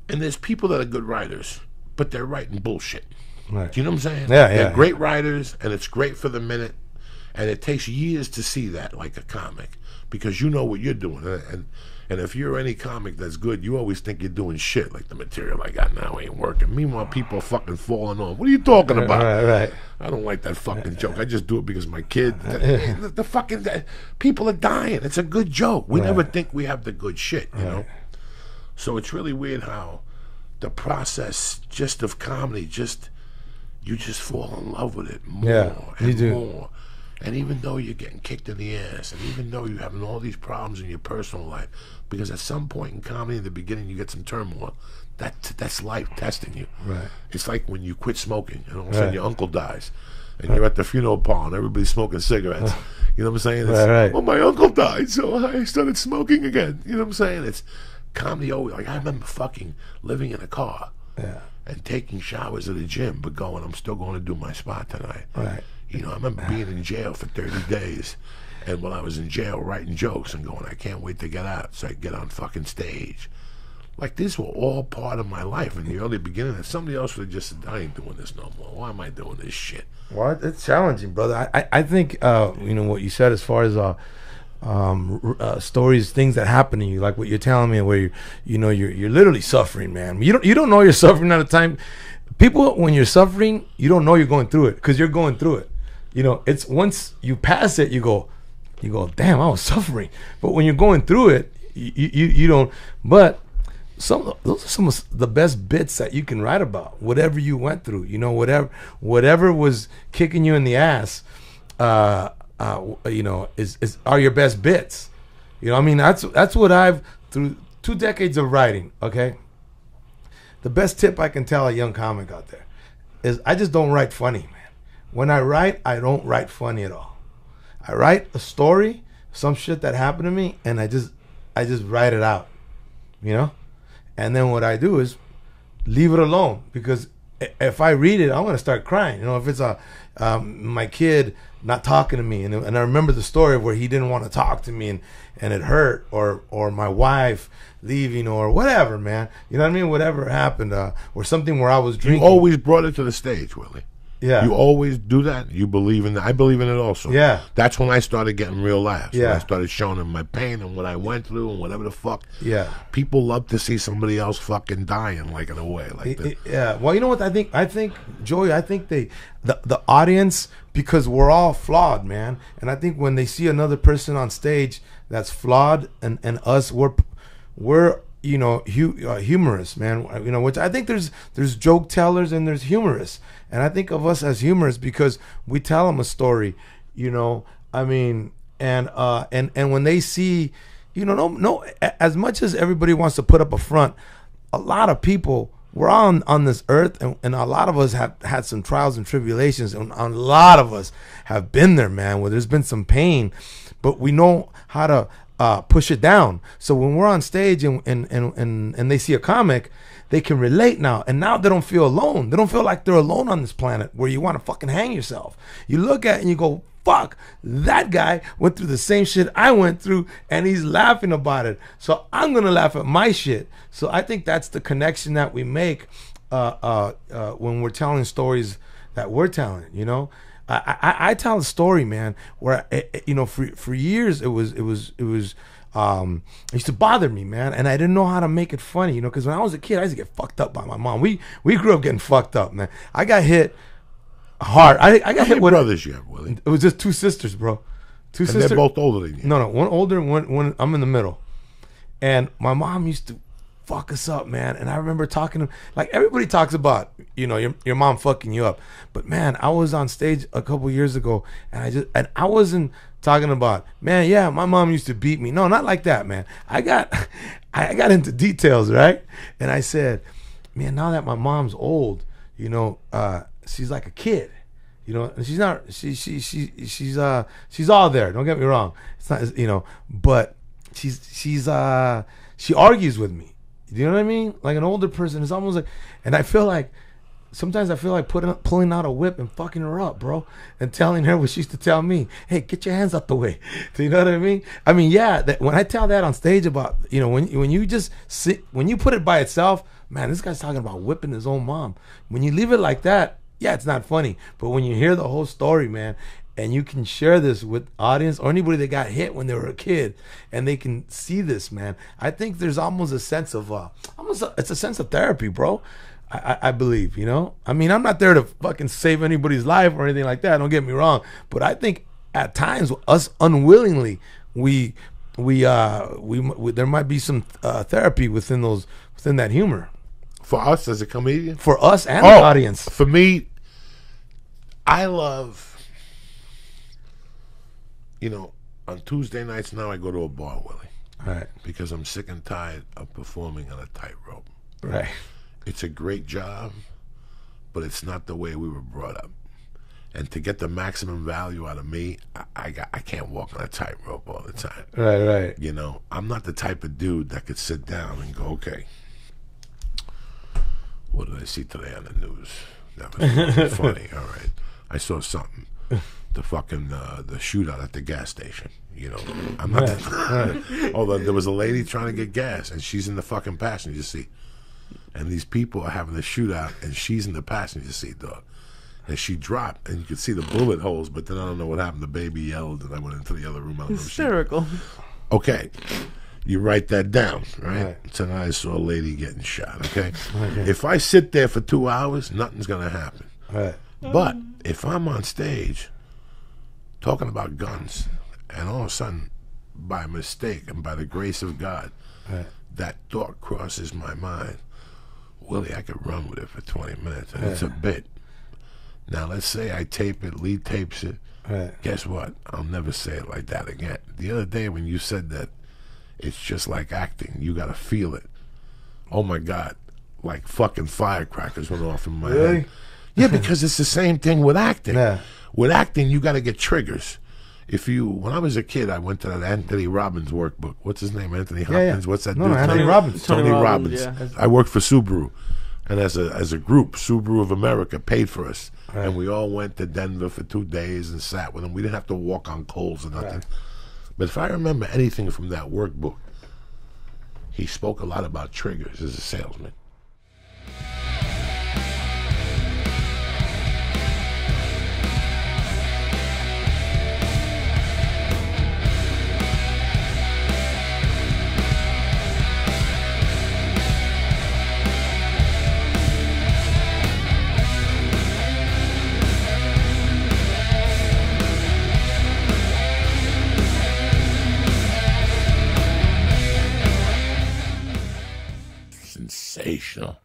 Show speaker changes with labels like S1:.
S1: And there's people that are good writers, but they're writing bullshit.
S2: Right.
S1: Do you know what I'm saying?
S2: Yeah,
S1: They're great writers, and it's great for the minute, and it takes years to see that, like a comic, because you know what you're doing. And if you're any comic that's good, you always think you're doing shit, like the material I got now ain't working. Meanwhile, people are fucking falling off. What are you talking about?
S2: Right.
S1: I don't like that fucking joke. I just do it because my kid, the fucking, people are dying. It's a good joke. We never think we have the good shit, you know? So it's really weird how the process just of comedy, you just fall in love with it more and more. And even though you're getting kicked in the ass, and even though you're having all these problems in your personal life, because at some point in comedy, in the beginning, you get some turmoil. That's life testing you.
S2: Right.
S1: It's like when you quit smoking, and all of a sudden your uncle dies, and you're at the funeral parlor, and everybody's smoking cigarettes. You know what I'm saying? It's, well, my uncle died, so I started smoking again. You know what I'm saying? It's comedy always. Like, I remember fucking living in a car and taking showers at the gym, but going, I'm still going to do my spot tonight.
S2: Right.
S1: You know, I remember being in jail for 30 days, and when I was in jail, writing jokes and going, I can't wait to get out so I can get on fucking stage. Like, these were all part of my life in the early beginning, and somebody else would have just said, I ain't doing this no more. Why am I doing this shit?
S2: Well, it's challenging, brother. I think, you know, what you said as far as stories, things that happen to you, like what you're telling me, where you're literally suffering, man. You don't know you're suffering at a time. People, when you're suffering, you don't know you're going through it because you're going through it. You know, it's once you pass it, you go, damn, I was suffering. But when you're going through it, you don't. But those are some of the best bits that you can write about. Whatever you went through, you know, whatever was kicking you in the ass, you know, are your best bits. You know, I mean, that's what I've through 2 decades of writing. Okay, the best tip I can tell a young comic out there is I just don't write funny, man. When I write, I don't write funny at all. I write a story, some shit that happened to me, and I just write it out, you know? And then what I do is leave it alone, because if I read it, I'm going to start crying. You know, if it's my kid not talking to me, and I remember the story where he didn't want to talk to me and it hurt, or my wife leaving, or whatever, man. You know what I mean? Whatever happened, or something where I was drinking.
S1: You always brought it to the stage, Willie.
S2: Yeah.
S1: You always do that. You believe in that. I believe in it also.
S2: Yeah.
S1: That's when I started getting real laughs.
S2: Yeah.
S1: When I started showing them my pain and what I went through and whatever the fuck.
S2: Yeah.
S1: People love to see somebody else fucking dying, like, in a way. Like that.
S2: Yeah. Well, you know what I think, Joey, I think the audience, because we're all flawed, man. And I think when they see another person on stage that's flawed, and us, we're you know, humorous, man. You know, which I think there's joke tellers and there's humorous, and I think of us as humorous because we tell them a story, you know. I mean, and when they see, you know, no, as much as everybody wants to put up a front, a lot of people, we're on this earth, and a lot of us have had some trials and tribulations, and a lot of us have been there, man, where there's been some pain, but we know how to push it down. So when we're on stage and they see a comic, they can relate now. And now they don't feel alone. They don't feel like they're alone on this planet where you want to fucking hang yourself. You look at it and you go, fuck, that guy went through the same shit I went through and he's laughing about it. So I'm going to laugh at my shit. So I think that's the connection that we make when we're telling stories that we're telling, you know. I tell a story, man, where you know, for years it used to bother me, man, and I didn't know how to make it funny, you know, because when I was a kid, I used to get fucked up by my mom. We grew up getting fucked up, man. I got hit hard. I got hit with
S1: brothers you have, Willie?
S2: It was just 2 sisters, bro. 2
S1: and
S2: sisters.
S1: They're both older than you.
S2: No, one older, one I'm in the middle. And my mom used to fuck us up, man. And I remember talking to, like, everybody talks about, you know, your mom fucking you up, but man, I was on stage a couple years ago, and I wasn't talking about, man, yeah, my mom used to beat me. No, not like that, man. I got into details, right? And I said, man, now that my mom's old, you know, she's like a kid, you know, and she's not, she's all there. Don't get me wrong. It's not, you know, but she argues with me. You know what I mean? Like an older person is almost like, and sometimes I feel like pulling out a whip and fucking her up, bro, and telling her what she used to tell me. Hey, get your hands out the way. Do you know what I mean? Yeah, when I tell that on stage about, you know, when you just sit, when you put it by itself, man, this guy's talking about whipping his own mom. When you leave it like that, yeah, it's not funny. But when you hear the whole story, man, and you can share this with audience or anybody that got hit when they were a kid, and they can see this, man, I think there's almost a sense of it's a sense of therapy, bro. I believe, you know. I mean, I'm not there to fucking save anybody's life or anything like that. Don't get me wrong, but I think at times us unwillingly there might be some therapy within that humor
S1: For us as a comedian?
S2: for us and the audience.
S1: For me, I love, on Tuesday nights now I go to a bar, Willie.
S2: Right.
S1: Because I'm sick and tired of performing on a tightrope.
S2: Right.
S1: It's a great job, but it's not the way we were brought up. And to get the maximum value out of me, I can't walk on a tightrope all the time.
S2: Right.
S1: I'm not the type of dude that could sit down and go, okay, what did I see today on the news? That was funny. All right, I saw something. The fucking the shootout at the gas station. I'm not. Although there was a lady trying to get gas, and she's in the fucking passenger seat, and these people are having a shootout, and she's in the passenger seat, dog. And she dropped, and you could see the bullet holes, but then I don't know what happened. The baby yelled, and I went into the other room.
S3: Hysterical.
S1: Okay, you write that down, right? Tonight I saw a lady getting shot, okay? If I sit there for 2 hours, nothing's going to happen.
S2: Right.
S1: But if I'm on stage talking about guns, and all of a sudden, by mistake and by the grace of God, that thought crosses my mind, Willie, I could run with it for 20 minutes, and it's a bit. Now, let's say I tape it, Lee tapes it. Guess what? I'll never say it like that again. The other day when you said that it's just like acting, you got to feel it. Oh, my God. Like fucking firecrackers went off in my head. Yeah, because it's the same thing with acting. With acting, you got to get triggers. When I was a kid, I went to that Anthony Robbins workbook. What's his name? Anthony Hopkins? What's that dude?
S2: Anthony Robbins.
S1: Tony Robbins.
S3: Yeah.
S1: I worked for Subaru. And as a group, Subaru of America paid for us. And we all went to Denver for 2 days and sat with them. We didn't have to walk on coals or nothing. But if I remember anything from that workbook, he spoke a lot about triggers as a salesman. Sensational.